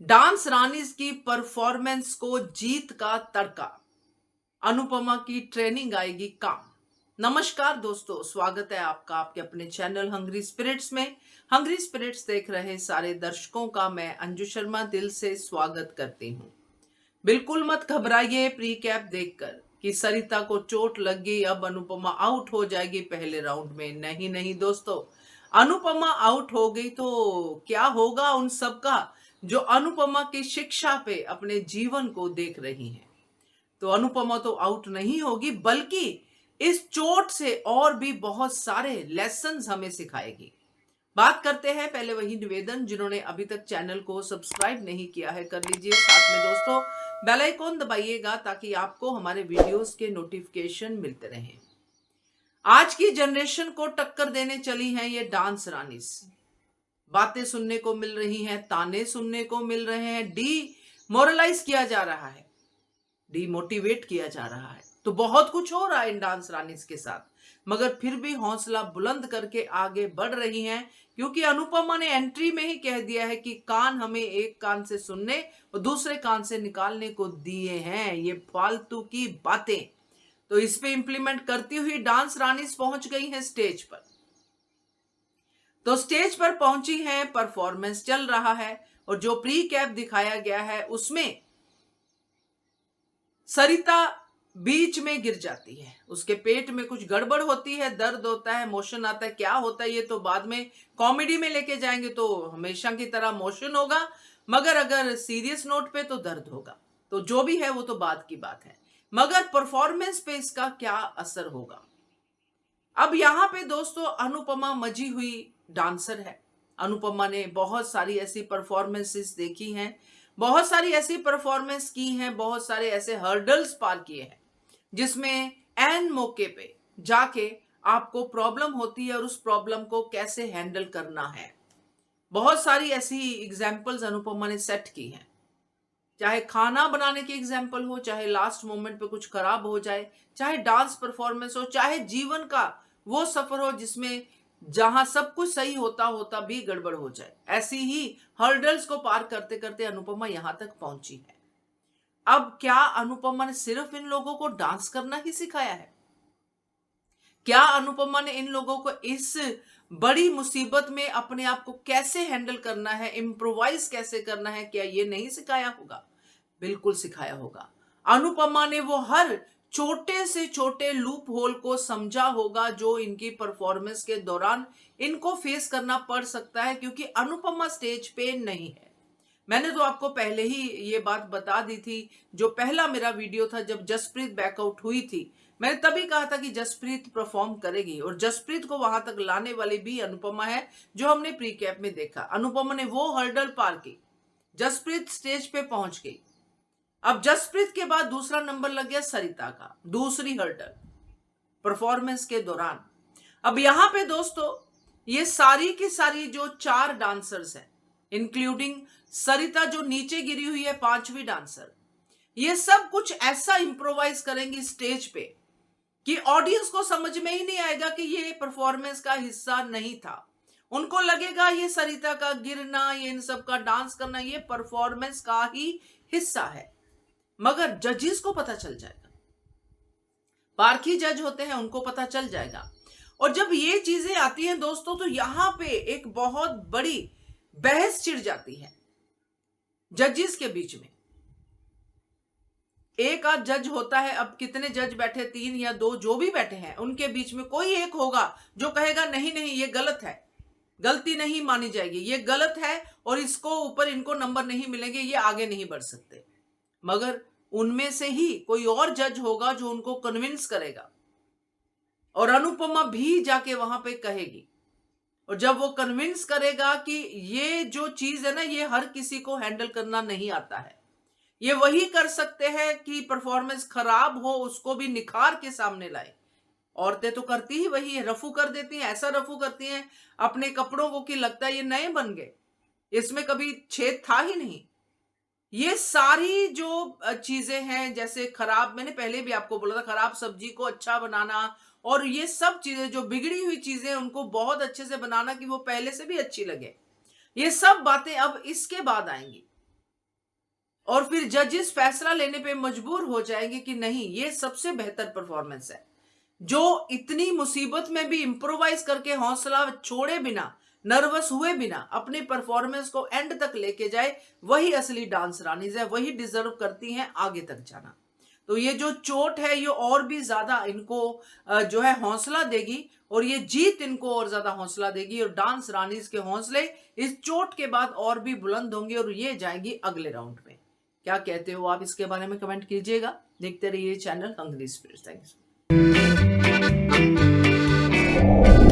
Dance Rani's की performance को जीत का तड़का, अनुपमा की ट्रेनिंग आएगी काम। नमस्कार दोस्तों, स्वागत है आपका आपके अपने चैनल हंग्री स्पिरिट्स में। हंग्री स्पिरिट्स देख रहे सारे दर्शकों का मैं अंजू शर्मा दिल से स्वागत करती हूँ। बिल्कुल मत घबराइए प्री कैप देखकर कि सरिता को चोट लग गई, अब अनुपमा आउट हो जाएगी पहले राउंड में। नहीं नहीं दोस्तों, अनुपमा आउट हो गई तो क्या होगा उन सब का जो अनुपमा की शिक्षा पे अपने जीवन को देख रही हैं। तो अनुपमा तो आउट नहीं होगी, बल्कि इस चोट से और भी बहुत सारे लेसन्स हमें सिखाएगी। बात करते हैं पहले वही निवेदन, जिन्होंने अभी तक चैनल को सब्सक्राइब नहीं किया है कर लीजिए, साथ में दोस्तों बेल आइकॉन दबाइएगा ताकि आपको हमारे वीडियोस के नोटिफिकेशन मिलते रहें। आज की जनरेशन को टक्कर देने चली हैं ये डांस रानीज। बातें सुनने को मिल रही हैं, ताने सुनने को मिल रहे हैं, डीमोरलाइज किया जा रहा है, डीमोटिवेट किया जा रहा है। तो बहुत कुछ हो रहा है इन डांस रानीज के साथ, मगर फिर भी हौसला बुलंद करके आगे बढ़ रही हैं, क्योंकि अनुपमा ने एंट्री में ही कह दिया है कि कान हमें एक कान से सुनने और दूसरे कान से निकालने को दिए हैं, ये फालतू की बातें। तो इस पे इंप्लीमेंट करती हुई डांस रानीज पहुंच गई हैं स्टेज पर। तो स्टेज पर पहुंची हैं, परफॉर्मेंस चल रहा है और जो प्री कैप दिखाया गया है उसमें सरिता बीच में गिर जाती है। उसके पेट में कुछ गड़बड़ होती है, दर्द होता है, मोशन आता है। क्या होता है ये तो बाद में कॉमेडी में लेके जाएंगे तो हमेशा की तरह मोशन होगा, मगर अगर सीरियस नोट पे तो दर्द होगा। तो जो भी है वो तो बाद की बात है, मगर परफॉर्मेंस पे इसका क्या असर होगा। अब यहां पे दोस्तों अनुपमा मजी हुई डांसर है। अनुपमा ने बहुत सारी ऐसी परफॉर्मेंसेस देखी हैं, बहुत सारी ऐसी परफॉर्मेंस की हैं, बहुत सारे ऐसे हर्डल्स पार किए हैं जिसमें एन मौके पे जाके आपको प्रॉब्लम होती है और उस प्रॉब्लम को कैसे हैंडल करना है। बहुत सारी ऐसी एग्जांपल्स अनुपमा ने सेट की हैं, चाहे खाना बनाने की एग्जाम्पल हो, चाहे लास्ट मोमेंट पे कुछ खराब हो जाए, चाहे डांस परफॉर्मेंस हो, चाहे जीवन का वो सफर हो जिसमें जहां सब कुछ सही होता होता भी गड़बड़ हो जाए। ऐसी ही हर्डल्स को पार करते करते अनुपमा यहां तक पहुंची है। अब क्या अनुपमा ने सिर्फ इन लोगों को डांस करना ही सिखाया है? क्या अनुपमा ने इन लोगों को इस बड़ी मुसीबत में अपने आप को कैसे हैंडल करना है, इम्प्रोवाइज कैसे करना है, क्या ये नहीं सिखाया होगा? बिल्कुल सिखाया होगा। अनुपमा ने वो हर छोटे से छोटे लूप होल को समझा होगा जो इनकी परफॉर्मेंस के दौरान इनको फेस करना पड़ सकता है, क्योंकि अनुपमा स्टेज पे नहीं है। मैंने तो आपको पहले ही ये बात बता दी थी, जो पहला मेरा वीडियो था जब जसप्रीत बैकआउट हुई थी, मैंने तभी कहा था कि जसप्रीत परफॉर्म करेगी और जसप्रीत को वहां तक लाने वाली भी अनुपमा है, जो हमने प्री कैप में देखा। अनुपमा ने वो हर्डल पार की, जसप्रीत स्टेज पे पहुंच गई। अब जसप्रीत के बाद दूसरा नंबर लग गया सरिता का, दूसरी हर्डल परफॉर्मेंस के दौरान। अब यहां पे दोस्तों ये सारी की सारी जो 4 डांसर्स हैं, इंक्लूडिंग सरिता जो नीचे गिरी हुई है 5वीं डांसर, ये सब कुछ ऐसा इंप्रोवाइज करेंगी स्टेज पे कि ऑडियंस को समझ में ही नहीं आएगा कि ये परफॉर्मेंस का हिस्सा नहीं था। उनको लगेगा ये सरिता का गिरना, ये इन सब का डांस करना, ये परफॉर्मेंस का ही हिस्सा है। मगर जजेस को पता चल जाएगा, पारखी जज होते हैं, उनको पता चल जाएगा। और जब ये चीजें आती हैं दोस्तों, तो यहां पे एक बहुत बड़ी बहस छिड़ जाती है जजेस के बीच में। एक आध जज होता है, अब कितने जज बैठे, 3 या 2 जो भी बैठे हैं, उनके बीच में कोई एक होगा जो कहेगा नहीं नहीं ये गलत है, गलती नहीं मानी जाएगी, ये गलत है और इसको ऊपर इनको नंबर नहीं मिलेंगे, ये आगे नहीं बढ़ सकते। मगर उनमें से ही कोई और जज होगा जो उनको कन्विंस करेगा, और अनुपमा भी जाके वहां पे कहेगी। और जब वो कन्विंस करेगा कि ये जो चीज है ना, ये हर किसी को हैंडल करना नहीं आता है, ये वही कर सकते हैं कि परफॉर्मेंस खराब हो उसको भी निखार के सामने लाए। औरतें तो करती ही वही है, रफू कर देती हैं, ऐसा रफू करती हैं अपने कपड़ों को कि लगता है ये नए बन गए, इसमें कभी छेद था ही नहीं। ये सारी जो चीजें हैं, जैसे खराब, मैंने पहले भी आपको बोला था, खराब सब्जी को अच्छा बनाना, और ये सब चीजें जो बिगड़ी हुई चीजें उनको बहुत अच्छे से बनाना कि वो पहले से भी अच्छी लगे, ये सब बातें अब इसके बाद आएंगी। और फिर जजेस फैसला लेने पे मजबूर हो जाएंगे कि नहीं, ये सबसे बेहतर परफॉर्मेंस है। जो इतनी मुसीबत में भी इम्प्रोवाइज करके हौसला छोड़े बिना, नर्वस हुए बिना अपने परफॉर्मेंस को एंड तक लेके जाए, वही असली डांस रानीज है, वही डिजर्व करती हैं आगे तक जाना। तो ये जो चोट है ये और भी ज्यादा इनको जो है हौसला देगी, और ये जीत इनको और ज्यादा हौसला देगी, और डांस रानीज के हौसले इस चोट के बाद और भी बुलंद होंगे और ये जाएंगी अगले राउंड में। क्या कहते हो आप इसके बारे में कमेंट कीजिएगा। देखते रहिए channel hungry spirits. Thank you.